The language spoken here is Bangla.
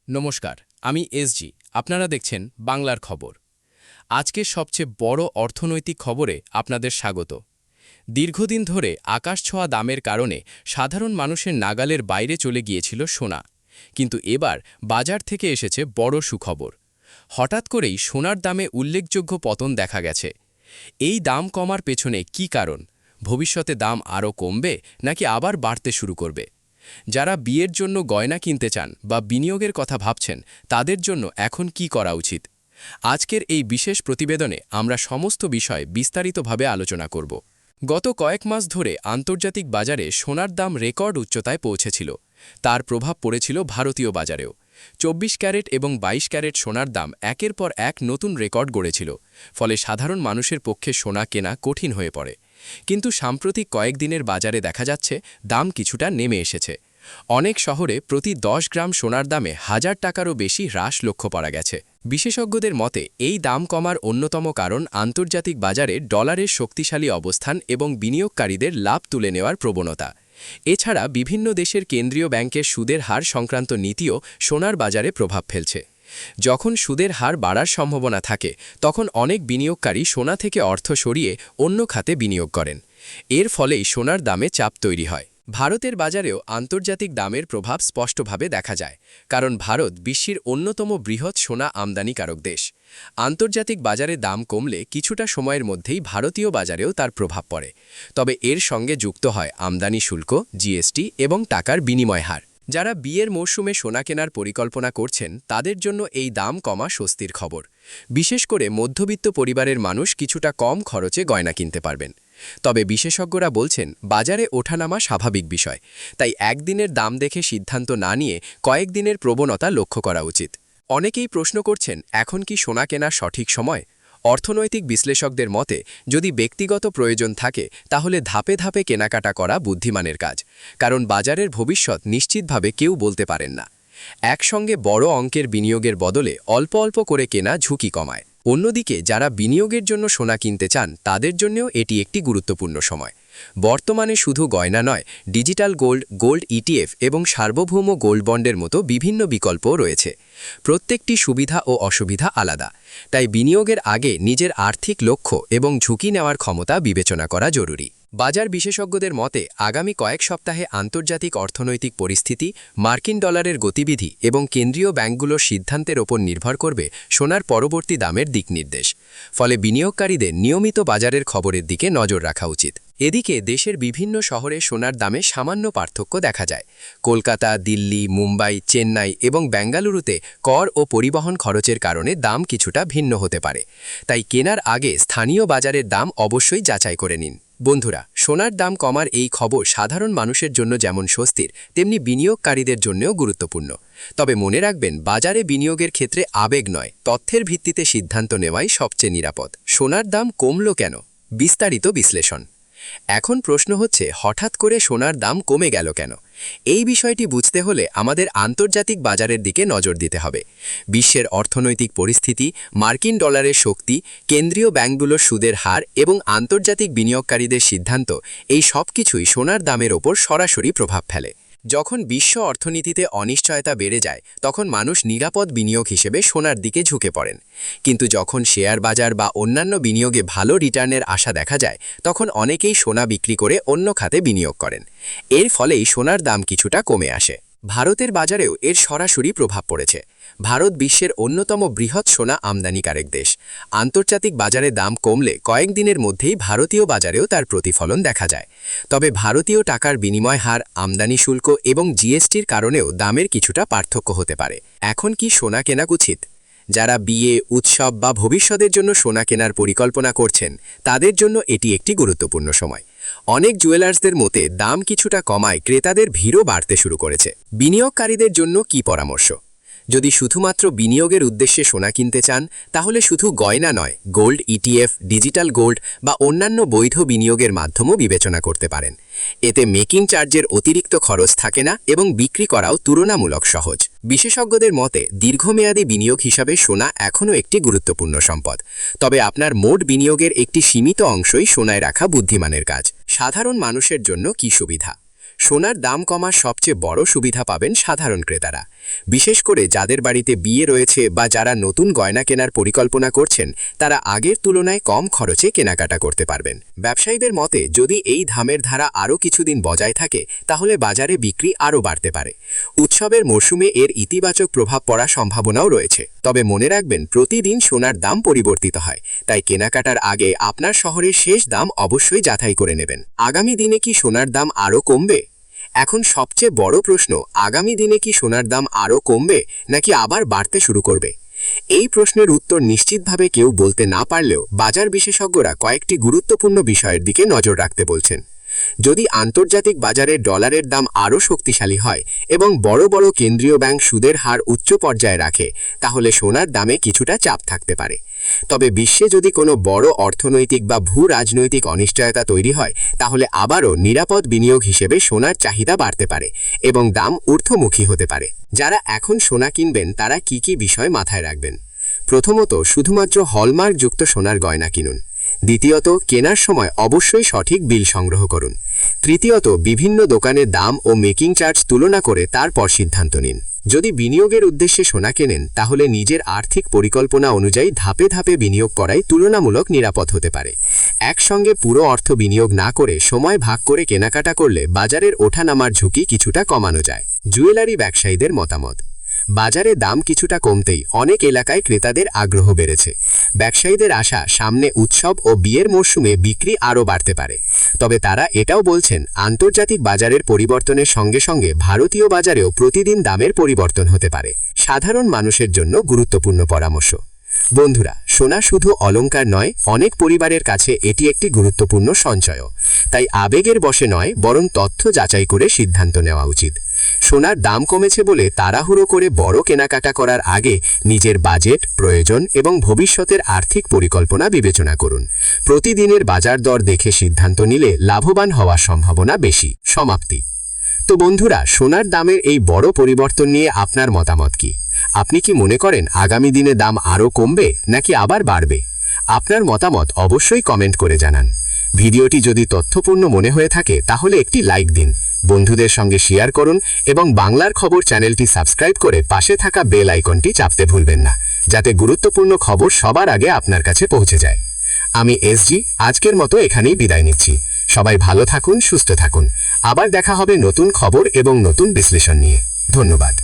নমস্কার, আমি এসজি। আপনারা দেখছেন বাংলার খবর। আজকের সবচেয়ে বড় অর্থনৈতিক খবরে আপনাদের স্বাগত। দীর্ঘদিন ধরে আকাশছোঁয়া দামের কারণে সাধারণ মানুষের নাগালের বাইরে চলে গিয়েছিল সোনা। কিন্তু এবার বাজার থেকে এসেছে বড় সুখবর। হঠাৎ করেই সোনার দামে উল্লেখযোগ্য পতন দেখা গেছে। এই দাম কমার পেছনে কী কারণ? ভবিষ্যতে দাম আরও কমবে নাকি আবার বাড়তে শুরু করবে? যারা বিয়ের জন্য গয়না কিনতে চান বা বিনিয়োগের কথা ভাবছেন, তাদের জন্য এখন কি করা উচিত? আজকের এই বিশেষ প্রতিবেদনে আমরা সমস্ত বিষয় বিস্তারিতভাবে আলোচনা করব। গত কয়েক মাস ধরে আন্তর্জাতিক বাজারে সোনার দাম রেকর্ড উচ্চতায় পৌঁছেছিল। তার প্রভাব পড়েছিল ভারতীয় বাজারেও। 24 ক্যারেট এবং 22 ক্যারেট সোনার দাম একের পর এক নতুন রেকর্ড গড়েছিল। ফলে সাধারণ মানুষের পক্ষে সোনা কেনা কঠিন হয়ে পড়ে। কিন্তু সাম্প্রতিক কয়েকদিনের বাজারে দেখা যাচ্ছে দাম কিছুটা নেমে এসেছে। অনেক শহরে প্রতি 10 গ্রাম সোনার দামে 1000 টাকারও বেশি হ্রাস লক্ষ্য করা গেছে। বিশেষজ্ঞদের মতে এই দাম কমার অন্যতম কারণ আন্তর্জাতিক বাজারে ডলারের শক্তিশালী অবস্থান এবং বিনিয়োগকারীদের লাভ তুলে নেওয়ার প্রবণতা। এছাড়া বিভিন্ন দেশের কেন্দ্রীয় ব্যাংকের সুদের হার সংক্রান্ত নীতিও সোনার বাজারে প্রভাব ফেলছে। যখন সুদের হার বাড়ার সম্ভাবনা থাকে, তখন অনেক বিনিয়োগকারী সোনা থেকে অর্থ সরিয়ে অন্য খাতে বিনিয়োগ করেন। এর ফলেই সোনার দামে চাপ তৈরি হয়। ভারতের বাজারেও আন্তর্জাতিক দামের প্রভাব স্পষ্টভাবে দেখা যায়, কারণ ভারত বিশ্বের অন্যতম বৃহৎ সোনা আমদানিকারক দেশ। আন্তর্জাতিক বাজারে দাম কমলে কিছুটা সময়ের মধ্যেই ভারতীয় বাজারেও তার প্রভাব পড়ে। তবে এর সঙ্গে যুক্ত হয় আমদানি শুল্ক, জিএসটি এবং টাকার বিনিময় হার। যারা বিয়ের মরশুমে সোনা কেনার পরিকল্পনা করছেন, তাদের জন্য এই দাম কমা স্বস্তির খবর। বিশেষ করে মধ্যবিত্ত পরিবারের মানুষ কিছুটা কম খরচে গয়না কিনতে পারবেন। তবে বিশেষজ্ঞরা বলছেন, বাজারে ওঠানামা স্বাভাবিক বিষয়, তাই একদিনের দাম দেখে সিদ্ধান্ত না নিয়ে কয়েকদিনের প্রবণতা লক্ষ্য করা উচিত। অনেকেই প্রশ্ন করছেন, এখন কি সোনা কেনার সঠিক সময়? অর্থনৈতিক বিশ্লেষকদের মতে, যদি ব্যক্তিগত প্রয়োজন থাকে তাহলে ধাপে ধাপে কেনাকাটা করা বুদ্ধিমানের কাজ, কারণ বাজারের ভবিষ্যৎ নিশ্চিতভাবে কেউ বলতে পারেন না। একসঙ্গে বড় অঙ্কের বিনিয়োগের বদলে অল্প অল্প করে কেনা ঝুঁকি কমায়। অন্যদিকে যারা বিনিয়োগের জন্য সোনা কিনতে চান, তাদের জন্যও এটি একটি গুরুত্বপূর্ণ সময়। বর্তমানে শুধু গয়না নয়, ডিজিটাল গোল্ড, গোল্ড ইটিএফ এবং সার্বভৌম গোল্ড বন্ডের মতো বিভিন্ন বিকল্পও রয়েছে। প্রত্যেকটি সুবিধা ও অসুবিধা আলাদা, তাই বিনিয়োগের আগে নিজের আর্থিক লক্ষ্য এবং ঝুঁকি নেওয়ার ক্ষমতা বিবেচনা করা জরুরি। বাজার বিশেষজ্ঞদের মতে, আগামী কয়েক সপ্তাহে আন্তর্জাতিক অর্থনৈতিক পরিস্থিতি, মার্কিন ডলারের গতিবিধি এবং কেন্দ্রীয় ব্যাংকগুলোর সিদ্ধান্তের ওপর নির্ভর করবে সোনার পরবর্তী দামের দিকনির্দেশ। ফলে বিনিয়োগকারীদের নিয়মিত বাজারের খবরের দিকে নজর রাখা উচিত। এদিকে দেশের বিভিন্ন শহরে সোনার দামে সামান্য পার্থক্য দেখা যায়। কলকাতা, দিল্লি, মুম্বাই, চেন্নাই এবং বেঙ্গালুরুতে কর ও পরিবহন খরচের কারণে দাম কিছুটা ভিন্ন হতে পারে। তাই কেনার আগে স্থানীয় বাজারের দাম অবশ্যই যাচাই করে নিন। বন্ধুরা, সোনার দাম কমার এই খবর সাধারণ মানুষের জন্য যেমন স্বস্তির, তেমনি বিনিয়োগকারীদের জন্যও গুরুত্বপূর্ণ। তবে মনে রাখবেন, বাজারে বিনিয়োগের ক্ষেত্রে আবেগ নয়, তথ্যের ভিত্তিতে সিদ্ধান্ত নেওয়াই সবচেয়ে নিরাপদ। সোনার দাম কমল কেন? বিস্তারিত বিশ্লেষণ। এখন প্রশ্ন হচ্ছে, হঠাৎ করে সোনার দাম কমে গেল কেন? এই বিষয়টি বুঝতে হলে আমাদের আন্তর্জাতিক বাজারের দিকে নজর দিতে হবে। বিশ্বের অর্থনৈতিক পরিস্থিতি, মার্কিন ডলারের শক্তি, কেন্দ্রীয় ব্যাংকগুলোর সুদের হার এবং আন্তর্জাতিক বিনিয়োগকারীদের সিদ্ধান্ত, এই সব কিছুই সোনার দামের ওপর সরাসরি প্রভাব ফেলে। যখন বিশ্ব অর্থনীতিতে অনিশ্চয়তা বেড়ে যায়, তখন মানুষ নিরাপদ বিনিয়োগ হিসেবে সোনার দিকে ঝুঁকে পড়েন। কিন্তু যখন শেয়ার বাজার বা অন্যান্য বিনিয়োগে ভালো রিটার্নের আশা দেখা যায়, তখন অনেকেই সোনা বিক্রি করে অন্য খাতে বিনিয়োগ করেন। এর ফলেই সোনার দাম কিছুটা কমে আসে। ভারতের বাজারেও এর সরাসরি প্রভাব পড়েছে। ভারত বিশ্বের অন্যতম বৃহৎ সোনা আমদানিকারক দেশ। আন্তর্জাতিক বাজারে দাম কমলে কয়েকদিনের মধ্যেই ভারতীয় বাজারেও তার প্রতিফলন দেখা যায়। তবে ভারতীয় টাকার বিনিময় হার, আমদানি শুল্ক এবং জিএসটির কারণেও দামের কিছুটা পার্থক্য হতে পারে। এখন কি সোনা কেনা উচিত? যারা বিয়ে, উৎসব বা ভবিষ্যতের জন্য সোনা কেনার পরিকল্পনা করছেন, তাদের জন্য এটি একটি গুরুত্বপূর্ণ সময়। অনেক জুয়েলার্সদের মতে দাম কিছুটা কমায় ক্রেতাদের ভিড়ও বাড়তে শুরু করেছে। বিনিয়োগকারীদের জন্য কি পরামর্শ? যদি শুধুমাত্র বিনিয়োগের উদ্দেশ্যে সোনা কিনতে চান, তাহলে শুধু গয়না নয়, গোল্ড ইটিএফ, ডিজিটাল গোল্ড বা অন্যান্য বৈধ বিনিয়োগের মাধ্যমও বিবেচনা করতে পারেন। এতে মেকিং চার্জের অতিরিক্ত খরচ থাকে না এবং বিক্রি করাও তুলনামূলক সহজ। বিশেষজ্ঞদের মতে দীর্ঘমেয়াদী বিনিয়োগ হিসাবে সোনা এখনও একটি গুরুত্বপূর্ণ সম্পদ। তবে আপনার মোট বিনিয়োগের একটি সীমিত অংশই সোনায় রাখা বুদ্ধিমানের কাজ। সাধারণ মানুষের জন্য কি সুবিধা? সোনার দাম কমার সবচেয়ে বড় সুবিধা পাবেন সাধারণ ক্রেতারা। বিশেষ করে যাদের বাড়িতে বিয়ে রয়েছে বা যারা নতুন গয়না কেনার পরিকল্পনা করছেন তারা আগের তুলনায় কম খরচে কেনাকাটা করতে পারবেন। ব্যবসায়ীদের মতে যদি এই দামের ধারা আরও কিছুদিন বজায় থাকে তাহলে বাজারে বিক্রি আরও বাড়তে পারে। উৎসবের মরশুমে এর ইতিবাচক প্রভাব পড়ার সম্ভাবনাও রয়েছে। তবে মনে রাখবেন, প্রতিদিন সোনার দাম পরিবর্তিত হয়, তাই কেনাকাটার আগে আপনার শহরের শেষ দাম অবশ্যই যাচাই করে নেবেন। আগামী দিনে কি সোনার দাম আরও কমবে? এখন সবচেয়ে বড় প্রশ্ন, আগামী দিনে কি সোনার দাম আরও কমবে নাকি আবার বাড়তে শুরু করবে? এই প্রশ্নের উত্তর নিশ্চিতভাবে কেউ বলতে না পারলেও বাজার বিশেষজ্ঞরা কয়েকটি গুরুত্বপূর্ণ বিষয়ের দিকে নজর রাখতে বলছেন। যদি আন্তর্জাতিক বাজারে ডলারের দাম আরও শক্তিশালী হয় এবং বড় বড় কেন্দ্রীয় ব্যাংক সুদের হার উচ্চ পর্যায়ে রাখে, তাহলে সোনার দামে কিছুটা চাপ থাকতে পারে। তবে বিশ্বে যদি কোনো বড় অর্থনৈতিক বা ভূ রাজনৈতিক অনিশ্চয়তা তৈরি হয়, তাহলে আবারও নিরাপদ বিনিয়োগ হিসেবে সোনার চাহিদা বাড়তে পারে এবং দাম ঊর্ধ্বমুখী হতে পারে। যারা এখন সোনা কিনবেন তারা কি কি বিষয় মাথায় রাখবেন? প্রথমত, শুধুমাত্র হলমার্কযুক্ত সোনার গয়না কিনুন। দ্বিতীয়ত, কেনার সময় অবশ্যই সঠিক বিল সংগ্রহ করুন। তৃতীয়ত, বিভিন্ন দোকানের দাম ও মেকিং চার্জ তুলনা করে তারপর সিদ্ধান্ত নিন। যদি বিনিয়োগের উদ্দেশ্যে সোনা কেনেন তাহলে নিজের আর্থিক পরিকল্পনা অনুযায়ী ধাপে ধাপে বিনিয়োগ করাই তুলনামূলক নিরাপদ হতে পারে। একসঙ্গে পুরো অর্থ বিনিয়োগ না করে সময় ভাগ করে কেনাকাটা করলে বাজারের ওঠানামার ঝুঁকি কিছুটা কমানো যায়। জুয়েলারি ব্যবসায়ীদের মতামত। বাজারে দাম কিছুটা কমতেই অনেক এলাকায় ক্রেতাদের আগ্রহ বেড়েছে। ব্যবসায়ীদের আশা, সামনে উৎসব ও বিয়ের মরশুমে বিক্রি আরও বাড়তে পারে। তবে তারা এটাও বলছেন, আন্তর্জাতিক বাজারের পরিবর্তনের সঙ্গে সঙ্গে ভারতীয় বাজারেও প্রতিদিন দামের পরিবর্তন হতে পারে। সাধারণ মানুষের জন্য গুরুত্বপূর্ণ পরামর্শ। বন্ধুরা, সোনা শুধু অলংকার নয়, অনেক পরিবারের কাছে এটি একটি গুরুত্বপূর্ণ সঞ্চয়। তাই আবেগের বশে নয়, বরং তথ্য যাচাই করে সিদ্ধান্ত নেওয়া উচিত। সোনার দাম কমেছে বলে তাড়াহুড়ো করে বড় কেনাকাটা করার আগে নিজের বাজেট, প্রয়োজন এবং ভবিষ্যতের আর্থিক পরিকল্পনা বিবেচনা করুন। প্রতিদিনের বাজার দর দেখে সিদ্ধান্ত নিলে লাভবান হওয়ার সম্ভাবনা বেশি। সমাপ্তি। তো বন্ধুরা, সোনার দামের এই বড় পরিবর্তন নিয়ে আপনার মতামত কি? আপনি কি মনে করেন আগামী দিনে দাম আরও কমবে নাকি আবার বাড়বে? আপনার মতামত অবশ্যই কমেন্ট করে জানান। ভিডিওটি যদি তথ্যপূর্ণ মনে হয়ে থাকে তাহলে একটি লাইক দিন, বন্ধুদের সঙ্গে শেয়ার করুন এবং বাংলার খবর চ্যানেলটি সাবস্ক্রাইব করে পাশে থাকা বেল আইকনটি চাপতে ভুলবেন না, যাতে গুরুত্বপূর্ণ খবর সবার আগে আপনার কাছে পৌঁছে যায়। আমি এসজি আজকের মতো এখানেই বিদায় নিচ্ছি। সবাই ভালো থাকুন, সুস্থ থাকুন। আবার দেখা হবে নতুন খবর এবং নতুন বিশ্লেষণ নিয়ে। ধন্যবাদ।